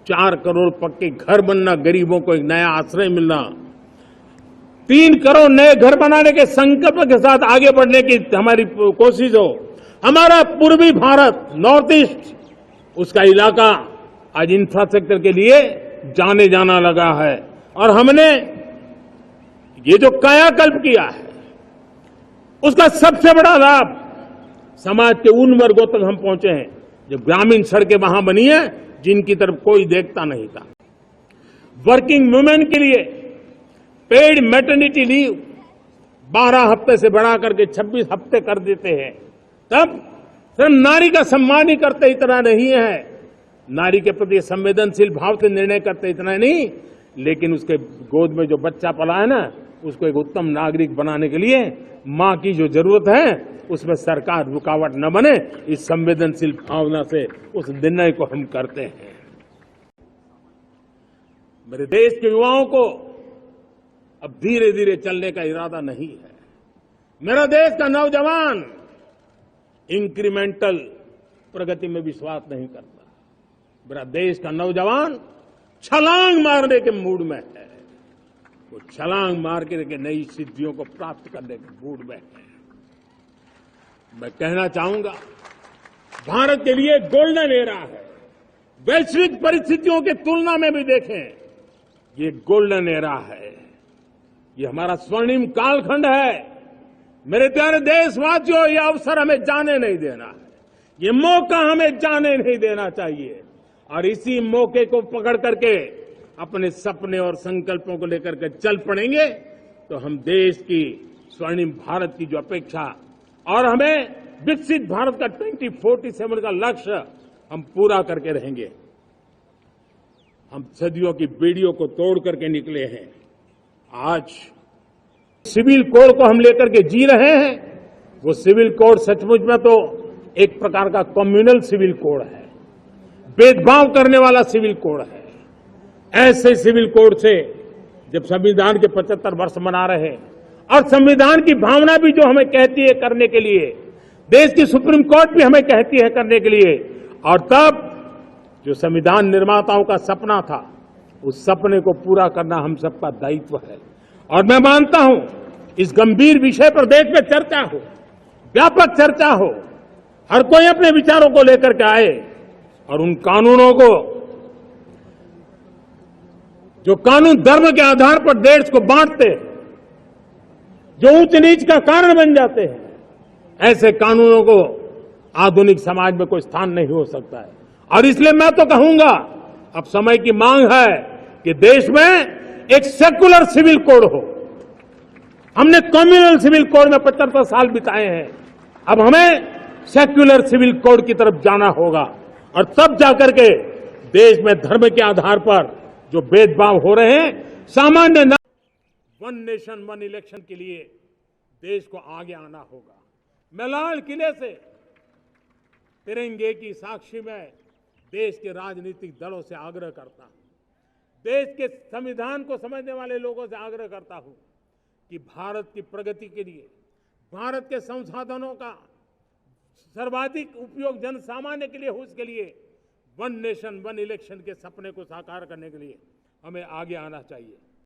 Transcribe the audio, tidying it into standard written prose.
4 करोड़ पक्के घर बनना, गरीबों को एक नया आश्रय मिलना, 3 करोड़ नए घर बनाने के संकल्प के साथ आगे बढ़ने की हमारी कोशिश हो। हमारा पूर्वी भारत, नॉर्थ ईस्ट, उसका इलाका आज इंफ्रास्ट्रक्चर के लिए जाने जाना लगा है। और हमने ये जो कायाकल्प किया है, उसका सबसे बड़ा लाभ समाज के उन वर्गों तक हम पहुंचे हैं जो ग्रामीण सड़कें वहां बनी है जिनकी तरफ कोई देखता नहीं था। वर्किंग वुमेन के लिए पेड मैटरनिटी लीव 12 हफ्ते से बढ़ा करके 26 हफ्ते कर देते हैं। तब सिर्फ नारी का सम्मान ही करते इतना नहीं है, नारी के प्रति संवेदनशील भाव से निर्णय करते इतना नहीं, लेकिन उसके गोद में जो बच्चा पला है ना, उसको एक उत्तम नागरिक बनाने के लिए मां की जो जरूरत है उसमें सरकार रुकावट न बने, इस संवेदनशील भावना से उस निर्णय को हम करते हैं। मेरे देश के युवाओं को अब धीरे धीरे चलने का इरादा नहीं है। मेरा देश का नौजवान इंक्रीमेंटल प्रगति में विश्वास नहीं करता। मेरा देश का नौजवान छलांग मारने के मूड में है। वो छलांग मार के नई सिद्धियों को प्राप्त करने के मूड में है। मैं कहना चाहूंगा, भारत के लिए गोल्डन एरा है। वैश्विक परिस्थितियों की तुलना में भी देखें, ये गोल्डन एरा है। ये हमारा स्वर्णिम कालखंड है। मेरे प्यारे देशवासियों, ये अवसर हमें जाने नहीं देना है, ये मौका हमें जाने नहीं देना चाहिए। और इसी मौके को पकड़ करके अपने सपने और संकल्पों को लेकर के चल पड़ेंगे तो हम देश की स्वर्णिम भारत की जो अपेक्षा और हमें विकसित भारत का 2047 का लक्ष्य हम पूरा करके रहेंगे। हम सदियों की बेड़ियों को तोड़ करके निकले हैं। आज सिविल कोड को हम लेकर के जी रहे हैं। वो सिविल कोड सचमुच में तो एक प्रकार का कम्युनल सिविल कोड है, भेदभाव करने वाला सिविल कोड है। ऐसे सिविल कोड से जब संविधान के 75 वर्ष मना रहे हैं और संविधान की भावना भी जो हमें कहती है करने के लिए, देश की सुप्रीम कोर्ट भी हमें कहती है करने के लिए, और तब जो संविधान निर्माताओं का सपना था, उस सपने को पूरा करना हम सबका दायित्व है। और मैं मानता हूं इस गंभीर विषय पर देश में चर्चा हो, व्यापक चर्चा हो, हर कोई अपने विचारों को लेकर के आए और उन कानूनों को, जो कानून धर्म के आधार पर देश को बांटते हैं, जो ऊंच नीच का कारण बन जाते हैं, ऐसे कानूनों को आधुनिक समाज में कोई स्थान नहीं हो सकता है। और इसलिए मैं तो कहूंगा, अब समय की मांग है कि देश में एक सेकुलर सिविल कोड हो। हमने कम्युनल सिविल कोड में 75 साल बिताए हैं, अब हमें सेक्युलर सिविल कोड की तरफ जाना होगा। और तब जाकर के देश में धर्म के आधार पर जो भेदभाव हो रहे हैं, सामान्य वन नेशन वन इलेक्शन के लिए देश को आगे आना होगा। मैं लाल किले से तिरंगे की साक्षी में देश के राजनीतिक दलों से आग्रह करता हूं, देश के संविधान को समझने वाले लोगों से आग्रह करता हूं कि भारत की प्रगति के लिए, भारत के संसाधनों का सर्वाधिक उपयोग जन सामान्य के लिए हो, उसके लिए वन नेशन वन इलेक्शन के सपने को साकार करने के लिए हमें आगे आना चाहिए।